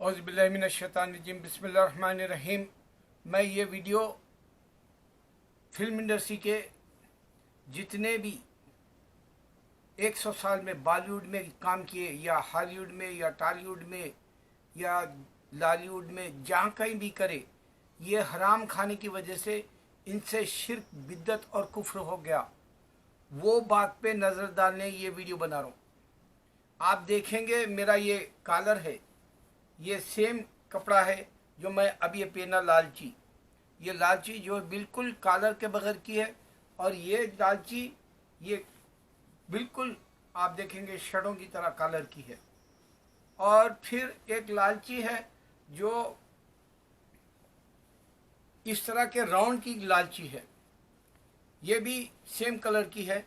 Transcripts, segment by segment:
औज़ुबिल्लाहिमिनश्शैतानिर्रजीम बिस्मिल्लाहिर्रहमानिर्रहीम। मैं ये वीडियो फिल्म इंडस्ट्री के जितने भी 100 साल में बॉलीवुड में काम किए या हॉलीवुड में या टॉलीवुड में या लॉलीवुड में जहाँ कहीं भी करे, ये हराम खाने की वजह से इनसे शिर्क बिद्दत और कुफ्र हो गया, वो बात पे नज़र डालने ये वीडियो बना रहा हूँ। आप देखेंगे मेरा ये कॉलर है, ये सेम कपड़ा है जो मैं अब ये पहना लालची, ये लालची जो बिल्कुल कॉलर के बगैर की है, और ये लालची ये बिल्कुल आप देखेंगे शर्टों की तरह कॉलर की है। और फिर एक लालची है जो इस तरह के राउंड की लालची है, ये भी सेम कलर की है।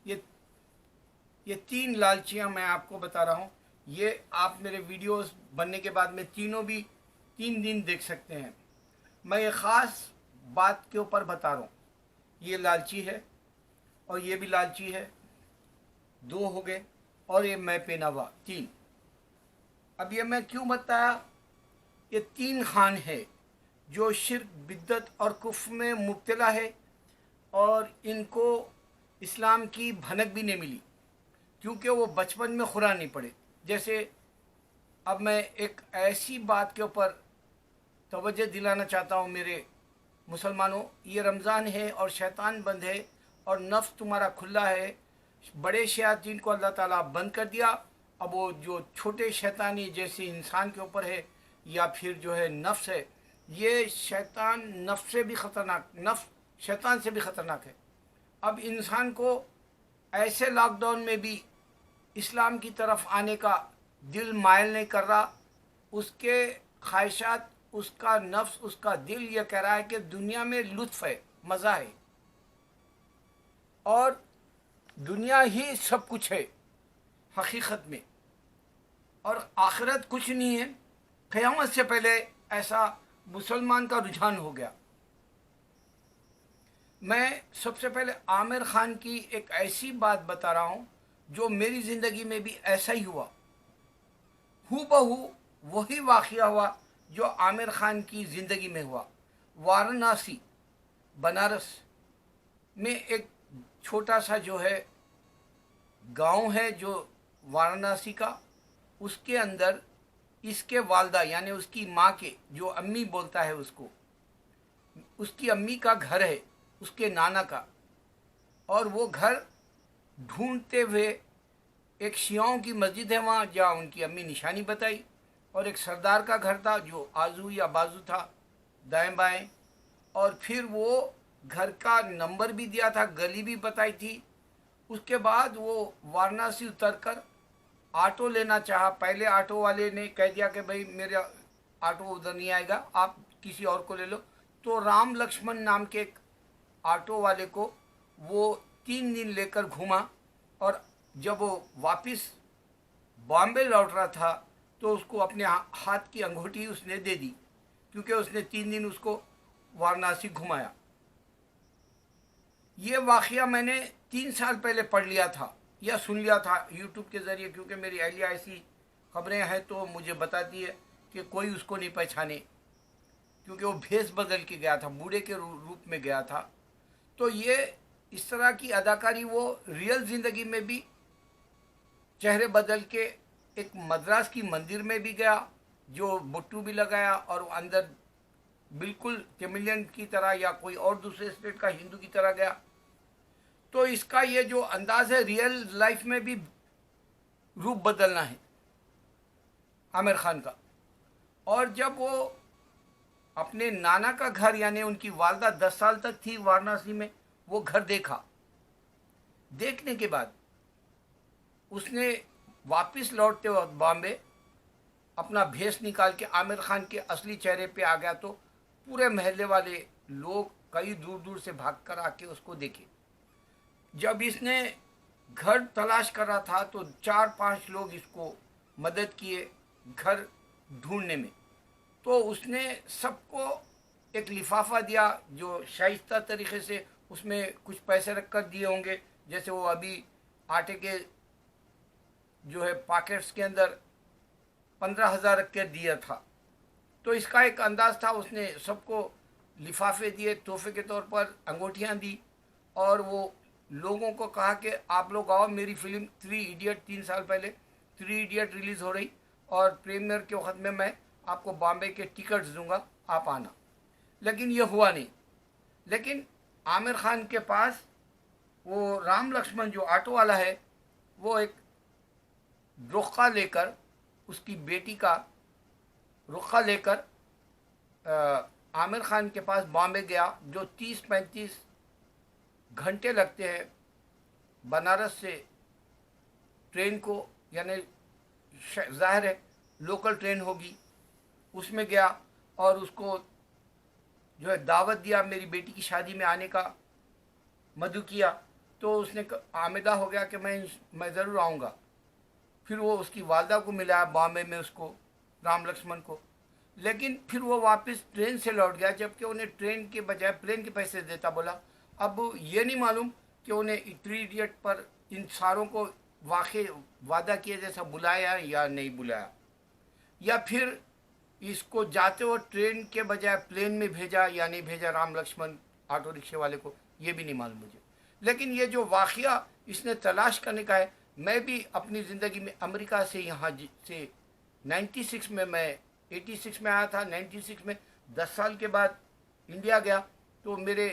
ये तीन लालचियाँ मैं आपको बता रहा हूँ। ये आप मेरे वीडियोस बनने के बाद में तीनों भी 3 दिन देख सकते हैं। मैं ये ख़ास बात के ऊपर बता रहा हूँ। ये लालची है और ये भी लालची है, 2 हो गए, और ये मैं पहना हुआ 3। अब ये मैं क्यों बताया, ये 3 खान है जो शिर्क बिद्दत और कुफ्र में मुब्तला है, और इनको इस्लाम की भनक भी नहीं मिली क्योंकि वो बचपन में कुरान नहीं पढ़े। जैसे अब मैं एक ऐसी बात के ऊपर तवज्जो दिलाना चाहता हूँ मेरे मुसलमानों, ये रमज़ान है और शैतान बंद है और नफ्स तुम्हारा खुला है। बड़े शयातीन को अल्लाह ताला बंद कर दिया, अब वो जो छोटे शैतानी जैसे इंसान के ऊपर है या फिर जो है नफ्स है, ये शैतान नफ्स से भी ख़तरनाक, नफ्स शैतान से भी ख़तरनाक है। अब इंसान को ऐसे लॉकडाउन में भी इस्लाम की तरफ आने का दिल मायल नहीं कर रहा, उसके ख्वाहिशात, उसका नफ्स, उसका दिल ये कह रहा है कि दुनिया में लुत्फ़ है, मज़ा है और दुनिया ही सब कुछ है हकीकत में, और आखिरत कुछ नहीं है। क़यामत से पहले ऐसा मुसलमान का रुझान हो गया। मैं सबसे पहले आमिर खान की एक ऐसी बात बता रहा हूँ जो मेरी ज़िंदगी में भी ऐसा ही हुआ, हूबहू वही वाक़या हुआ जो आमिर खान की ज़िंदगी में हुआ। वाराणसी बनारस में एक छोटा सा जो है गांव है जो वाराणसी का, उसके अंदर इसके वालदा यानी उसकी माँ के, जो अम्मी बोलता है उसको, उसकी अम्मी का घर है, उसके नाना का, और वो घर ढूंढते हुए एक शियाओं की मस्जिद है वहाँ जहाँ उनकी अम्मी निशानी बताई, और एक सरदार का घर था जो आजू या बाजू था दाएं बाएं, और फिर वो घर का नंबर भी दिया था, गली भी बताई थी। उसके बाद वो वाराणसी उतरकर ऑटो लेना चाहा, पहले ऑटो वाले ने कह दिया कि भाई मेरा ऑटो उधर नहीं आएगा, आप किसी और को ले लो। तो राम लक्ष्मण नाम के एक ऑटो वाले को वो 3 दिन लेकर घूमा, और जब वो वापस बॉम्बे लौट रहा था तो उसको अपने हाथ की अंगूठी उसने दे दी, क्योंकि उसने 3 दिन उसको वाराणसी घुमाया। ये वाक़या मैंने 3 साल पहले पढ़ लिया था या सुन लिया था यूट्यूब के ज़रिए, क्योंकि मेरी अहलिया ऐसी खबरें हैं तो मुझे बताती है कि कोई उसको नहीं पहचाने, क्योंकि वो भेष बदल के गया था, बूढ़े के रूप में गया था। तो ये इस तरह की अदाकारी वो रियल ज़िंदगी में भी चेहरे बदल के एक मद्रास की मंदिर में भी गया, जो बुट्टू भी लगाया और अंदर बिल्कुल तमिलियन की तरह या कोई और दूसरे स्टेट का हिंदू की तरह गया। तो इसका ये जो अंदाज़ है, रियल लाइफ में भी रूप बदलना है आमिर खान का। और जब वो अपने नाना का घर यानी उनकी वालदा 10 साल तक थी वाराणसी में, वो घर देखा, देखने के बाद उसने वापस लौटते वक्त बॉम्बे अपना भेष निकाल के आमिर खान के असली चेहरे पे आ गया, तो पूरे महल्ले वाले लोग कई दूर दूर से भाग कर आके उसको देखे। जब इसने घर तलाश कर रहा था तो 4-5 लोग इसको मदद किए घर ढूंढने में। तो उसने सबको एक लिफाफा दिया जो शाइस्ता तरीके से, उसमें कुछ पैसे रख कर दिए होंगे, जैसे वो अभी आटे के जो है पॉकेट्स के अंदर 15,000 रख के दिया था। तो इसका एक अंदाज था, उसने सबको लिफाफे दिए, तोहफे के तौर पर अंगूठियाँ दी, और वो लोगों को कहा कि आप लोग आओ, मेरी फिल्म 3 इडियट 3 साल पहले 3 इडियट रिलीज़ हो रही, और प्रीमियर के वक्त में मैं आपको बॉम्बे के टिकट्स दूंगा, आप आना। लेकिन ये हुआ नहीं। लेकिन आमिर खान के पास वो राम लक्ष्मण जो ऑटो वाला है, वो एक रुख्खा लेकर, उसकी बेटी का रुख्खा लेकर आमिर खान के पास बॉम्बे गया, जो 30-35 घंटे लगते हैं बनारस से ट्रेन को, यानी जाहिर है लोकल ट्रेन होगी, उसमें गया और उसको जो है दावत दिया, मेरी बेटी की शादी में आने का मदु किया। तो उसने आमेदा हो गया कि मैं ज़रूर आऊँगा। फिर वो उसकी वालदा को मिला बॉम्बे में, उसको राम लक्ष्मण को। लेकिन फिर वो वापस ट्रेन से लौट गया, जबकि उन्हें ट्रेन के बजाय प्लेन के पैसे देता बोला। अब ये नहीं मालूम कि उन्हें 3 इडियट पर इन सारों को वाकई वादा किए जैसा बुलाया या नहीं बुलाया, या फिर इसको जाते हुए ट्रेन के बजाय प्लेन में भेजा या नहीं भेजा राम लक्ष्मण ऑटो रिक्शे वाले को, ये भी नहीं मालूम मुझे। लेकिन ये जो वाक़या इसने तलाश करने का है, मैं भी अपनी ज़िंदगी में अमेरिका से यहाँ से 96 में, मैं 86 में आया था, 96 में 10 साल के बाद इंडिया गया। तो मेरे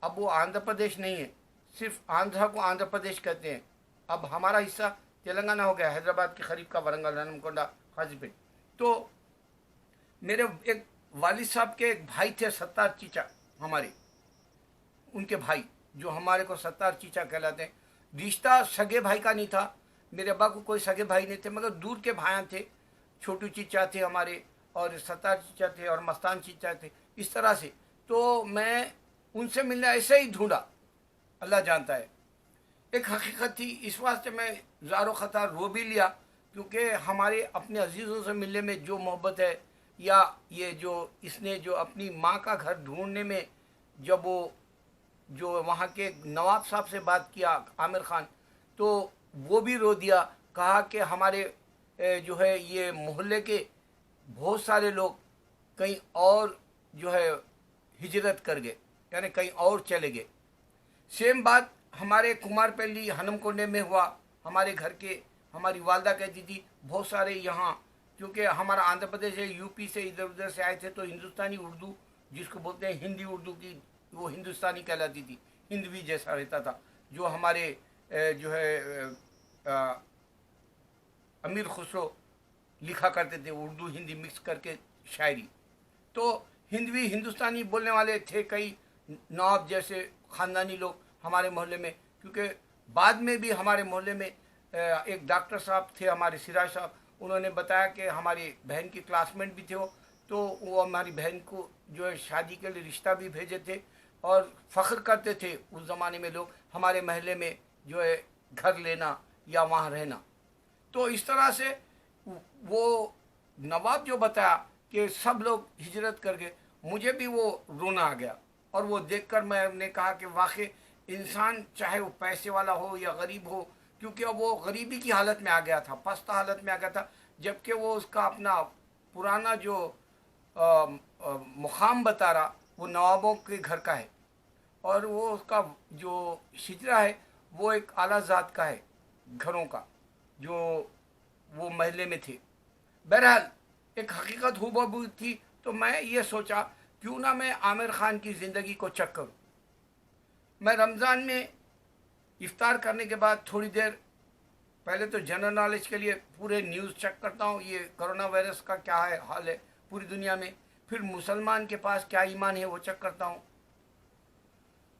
अब वो आंध्र प्रदेश नहीं है, सिर्फ आंध्रा को आंध्र प्रदेश कहते हैं। अब हमारा हिस्सा तेलंगाना हो गया, हैदराबाद के करीब का वरंगल, हनमकोंडा, हाजीपेट। तो मेरे एक वालिद साहब के एक भाई थे सत्तार चीचा, हमारे उनके भाई, जो हमारे को सत्तार चीचा कहलाते हैं। रिश्ता सगे भाई का नहीं था, मेरे अब्बा को कोई सगे भाई नहीं थे, मगर दूर के भाई थे। छोटू चीचा थे हमारे, और सत्तार चीचा थे, और मस्तान चीचा थे, इस तरह से। तो मैं उनसे मिलने ऐसे ही ढूंढा, अल्लाह जानता है। एक हकीकत थी, इस वास्ते मैं ज़ारो ख़तार रो भी लिया, क्योंकि हमारे अपने अजीज़ों से मिलने में जो मोहब्बत है, या ये जो इसने जो अपनी माँ का घर ढूंढने में, जब वो जो वहाँ के नवाब साहब से बात किया आमिर खान, तो वो भी रो दिया। कहा कि हमारे जो है ये मोहल्ले के बहुत सारे लोग कहीं और जो है हिजरत कर गए, यानी कहीं और चले गए। सेम बात हमारे कुमारपल्ली हनमकोंडे में हुआ। हमारे घर के, हमारी वालदा कहती थी बहुत सारे यहाँ, क्योंकि हमारा आंध्र प्रदेश है, यूपी से इधर उधर से आए थे, तो हिंदुस्तानी उर्दू जिसको बोलते हैं हिंदी उर्दू की, वो हिंदुस्तानी कहलाती थी, हिंदवी जैसा रहता था। जो हमारे जो है अमीर खुसरो लिखा करते थे, उर्दू हिंदी मिक्स करके शायरी। तो हिंदवी हिंदुस्तानी बोलने वाले थे कई नवाब जैसे ख़ानदानी लोग हमारे मोहल्ले में। क्योंकि बाद में भी हमारे मोहल्ले में एक डॉक्टर साहब थे, हमारे सिराज साहब, उन्होंने बताया कि हमारी बहन की क्लासमेट भी थे वो, तो वो हमारी बहन को जो है शादी के लिए रिश्ता भी भेजे थे, और फ़ख्र करते थे उस ज़माने में लोग हमारे महल्ले में जो है घर लेना या वहाँ रहना। तो इस तरह से वो नवाब जो बताया कि सब लोग हिजरत कर गए, मुझे भी वो रोना आ गया। और वो देखकर मैंने कहा कि वाकई इंसान चाहे वो पैसे वाला हो या गरीब हो, क्योंकि वो गरीबी की हालत में आ गया था, पस्ता हालत में आ गया था, जबकि वो उसका अपना पुराना जो मुकाम बता रहा वो नवाबों के घर का है, और वो उसका जो हिजरा है वो एक आला ज़ात का है, घरों का, जो वो महल्ले में थे। बहरहाल एक हकीकत हुबहू थी। तो मैं ये सोचा क्यों ना मैं आमिर खान की ज़िंदगी को चेक करूँ। मैं रमज़ान में इफ्तार करने के बाद थोड़ी देर पहले तो जनरल नॉलेज के लिए पूरे न्यूज़ चेक करता हूँ, ये कोरोना वायरस का क्या है हाल है पूरी दुनिया में। फिर मुसलमान के पास क्या ईमान है वो चेक करता हूँ।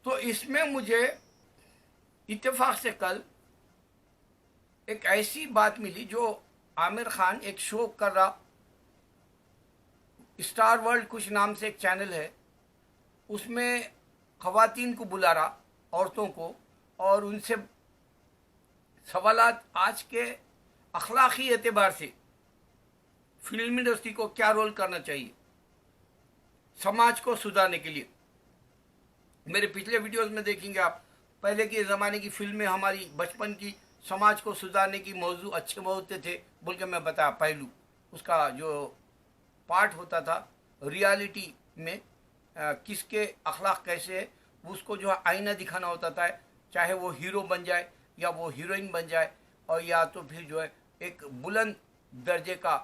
तो इसमें मुझे इत्तेफाक से कल एक ऐसी बात मिली, जो आमिर खान एक शो कर रहा, स्टार वर्ल्ड कुछ नाम से एक चैनल है, उसमें ख़वातीन को बुला रहा, औरतों को, और उनसे सवालात आज के अखलाकी एतबार से फिल्म इंडस्ट्री को क्या रोल करना चाहिए समाज को सुधारने के लिए। मेरे पिछले वीडियोस में देखेंगे आप, पहले के ज़माने की फिल्में हमारी बचपन की समाज को सुधारने की मौजू अच्छे बहुत थे बोल के मैं बताया पहलू। उसका जो पार्ट होता था रियलिटी में, किसके अखलाक कैसे है, उसको जो है आईना दिखाना होता था, चाहे वो हीरो बन जाए या वो हीरोइन बन जाए, और या तो फिर जो है एक बुलंद दर्जे का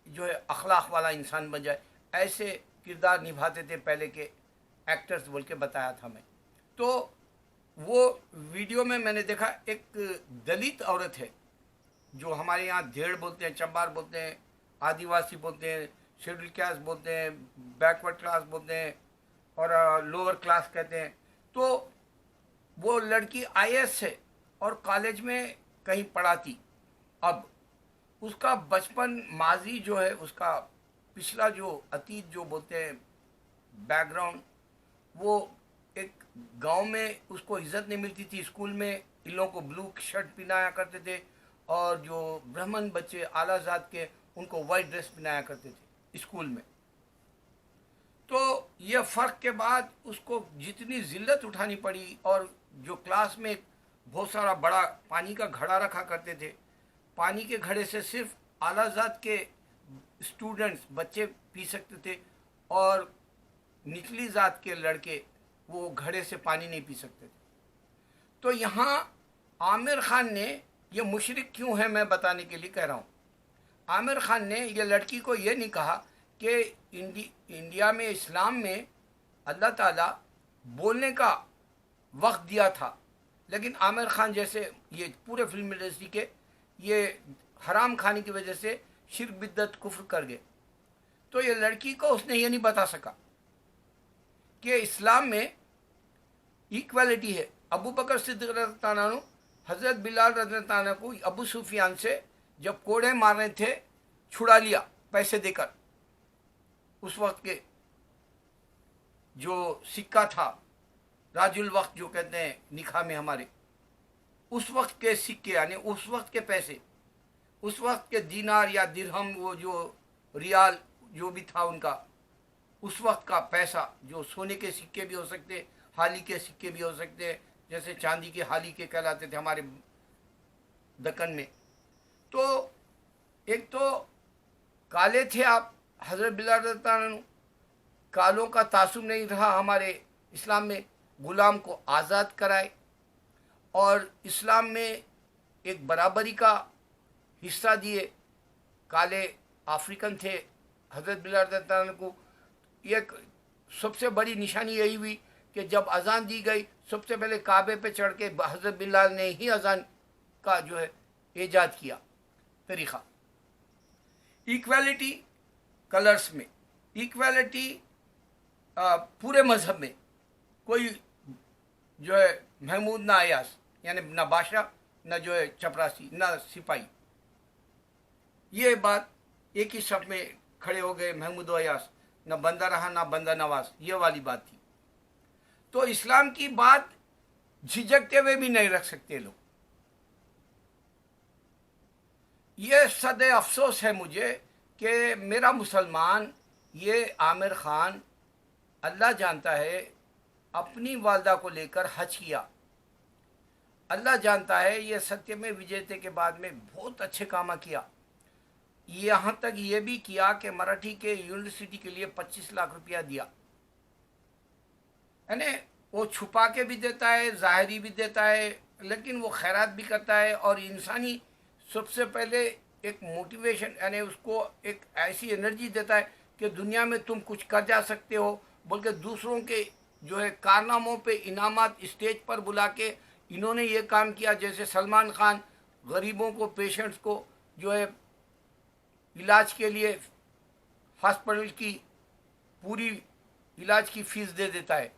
जो है अखलाक वाला इंसान बन जाए, ऐसे किरदार निभाते थे पहले के एक्टर्स बोल के बताया था मैं। तो वो वीडियो में मैंने देखा एक दलित औरत है, जो हमारे यहाँ धेड़ बोलते हैं, चंबार बोलते हैं, आदिवासी बोलते हैं, शेड्यूल कास्ट बोलते हैं, बैकवर्ड क्लास बोलते हैं, और लोअर क्लास कहते हैं। तो वो लड़की आईएएस है और कॉलेज में कहीं पढ़ाती। अब उसका बचपन माजी जो है, उसका पिछला जो अतीत जो बोलते हैं बैकग्राउंड, वो एक गांव में उसको इज्जत नहीं मिलती थी। स्कूल में इन लोगों को ब्लू शर्ट पहनाया करते थे, और जो ब्राह्मण बच्चे आला जात के उनको वाइट ड्रेस पहनाया करते थे स्कूल में। तो ये फ़र्क के बाद उसको जितनी जिल्लत उठानी पड़ी, और जो क्लास में बहुत सारा बड़ा पानी का घड़ा रखा करते थे, पानी के घड़े से सिर्फ आला जात के स्टूडेंट्स बच्चे पी सकते थे, और निचली जात के लड़के वो घड़े से पानी नहीं पी सकते थे। तो यहाँ आमिर खान ने, ये मुशरिक क्यों है मैं बताने के लिए कह रहा हूँ, आमिर खान ने ये लड़की को ये नहीं कहा कि इंडिया में इस्लाम में अल्लाह ताला बोलने का वक्त दिया था, लेकिन आमिर खान जैसे ये पूरे फिल्म इंडस्ट्री के ये हराम खाने की वजह से शिर्क बिद्दत कुफ्र कर गए। तो ये लड़की को उसने ये नहीं बता सका कि इस्लाम में इक्वालिटी है। अबू बकर सिद्दीक़ रज़ियल्लाहु अन्हु हज़रत बिलाल रज़ियल्लाहु अन्हु को अबू सुफियान से जब कोड़े मारने थे छुड़ा लिया पैसे देकर। उस वक्त के जो सिक्का था राजुल वक्त जो कहते हैं निकाह में हमारे, उस वक्त के सिक्के यानी उस वक्त के पैसे, उस वक्त के दीनार या दिरहम, वो जो रियाल जो भी था उनका, उस वक्त का पैसा, जो सोने के सिक्के भी हो सकते, हाली के सिक्के भी हो सकते, जैसे चांदी के हाली के कहलाते थे हमारे दक्कन में। तो एक तो काले थे आप, हज़रत बिलाल रज़ियल्लाहु अन्हु, कालों का तासुब नहीं रहा हमारे इस्लाम में, गुलाम को आज़ाद कराए, और इस्लाम में एक बराबरी का हिस्सा दिए। काले अफ्रीकन थे, हज़रत बिलाल रज़ियल्लाहु अन्हु को एक सबसे बड़ी निशानी यही हुई कि जब अजान दी गई, सबसे पहले काबे पे चढ़ के हज़रत बिलाल ने ही अजान का जो है ईजाद किया तरीक़ा। इक्वालिटी कलर्स में, इक्वालिटी पूरे मज़हब में, कोई जो है महमूद ना अयास यानी ना बादशाह, ना जो है चपरासी, ना सिपाही, ये बात एक ही शब्द में खड़े हो गए महमूद अयास, ना बंदा रहा ना बंदा नवाज, ये वाली बात थी। तो इस्लाम की बात झिझकते हुए भी नहीं रख सकते लोग। ये सदे अफसोस है मुझे कि मेरा मुसलमान, ये आमिर खान अल्लाह जानता है अपनी वालदा को लेकर हज किया, अल्लाह जानता है ये सत्य में विजेते के बाद में बहुत अच्छे काम किया। यहाँ तक ये भी किया कि मराठी के यूनिवर्सिटी के लिए 25 लाख रुपया दिया, यानी वो छुपा के भी देता है, ज़ाहिरी भी देता है, लेकिन वो खैरात भी करता है। और इंसानी सबसे पहले एक मोटिवेशन यानी उसको एक ऐसी एनर्जी देता है कि दुनिया में तुम कुछ कर जा सकते हो, बल्कि दूसरों के जो है कारनामों पे इनामात स्टेज पर बुला के इन्होंने ये काम किया। जैसे सलमान खान गरीबों को, पेशेंट्स को जो है इलाज के लिए हॉस्पिटल की पूरी इलाज की फ़ीस दे देता है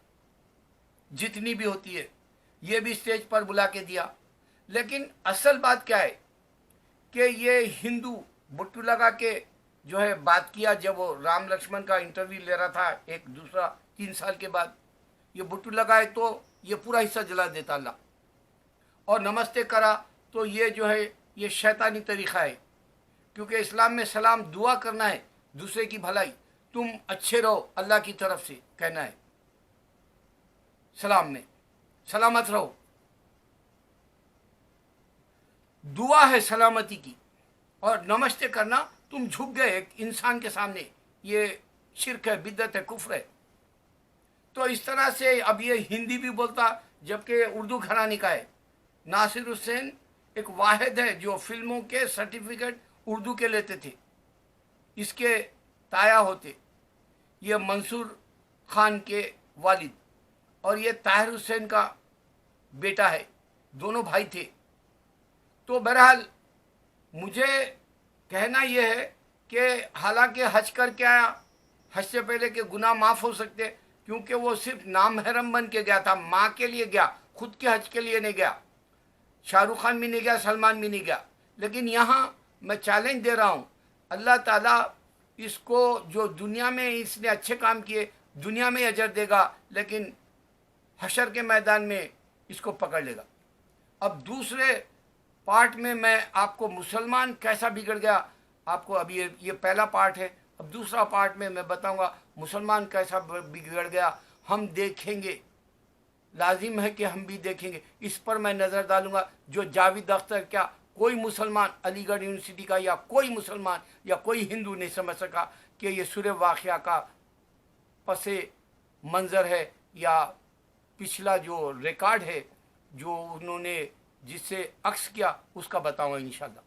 जितनी भी होती है, ये भी स्टेज पर बुला के दिया। लेकिन असल बात क्या है कि ये हिंदू बुट्टू लगा के जो है बात किया, जब वो राम लक्ष्मण का इंटरव्यू ले रहा था एक दूसरा 3 साल के बाद, ये बुट्टू लगाए तो ये पूरा हिस्सा जला देता अल्लाह, और नमस्ते करा तो ये जो है ये शैतानी तरीक़ा है, क्योंकि इस्लाम में सलाम दुआ करना है, दूसरे की भलाई, तुम अच्छे रहो अल्लाह की तरफ से कहना है, सलाम में सलामत रहो, दुआ है सलामती की। और नमस्ते करना तुम झुक गए एक इंसान के सामने, ये शिर्क है, बिदअत है, कुफ्र है। तो इस तरह से अब ये हिंदी भी बोलता जबकि उर्दू घराने का है। नासिर हुसैन एक वाहिद है जो फिल्मों के सर्टिफिकेट उर्दू के लेते थे, इसके ताया होते ये मंसूर खान के वालिद, और ये ताहिर हुसैन का बेटा है, दोनों भाई थे। तो बहरहाल मुझे कहना यह है कि हालांकि हज करके आया, हज से पहले के गुनाह माफ़ हो सकते, क्योंकि वो सिर्फ नामहरम बन के गया था, माँ के लिए गया, खुद के हज के लिए नहीं गया। शाहरुख खान भी नहीं गया, सलमान भी नहीं गया। लेकिन यहाँ मैं चैलेंज दे रहा हूँ, अल्लाह ताला इसको, जो दुनिया में इसने अच्छे काम किए, दुनिया में अजर देगा, लेकिन हशर के मैदान में इसको पकड़ लेगा। अब दूसरे पार्ट में मैं आपको मुसलमान कैसा बिगड़ गया, आपको अभी ये पहला पार्ट है, अब दूसरा पार्ट में मैं बताऊंगा मुसलमान कैसा बिगड़ गया। हम देखेंगे, लाजिम है कि हम भी देखेंगे, इस पर मैं नज़र डालूंगा। जो जावेद अख्तर, क्या कोई मुसलमान अलीगढ़ यूनिवर्सिटी का या कोई मुसलमान या कोई हिंदू नहीं समझ सका कि ये सूरह वाक़िया का पसे मंज़र है या पिछला जो रिकॉर्ड है जो उन्होंने जिससे अक्स किया, उसका बताऊंगा इंशाअल्लाह।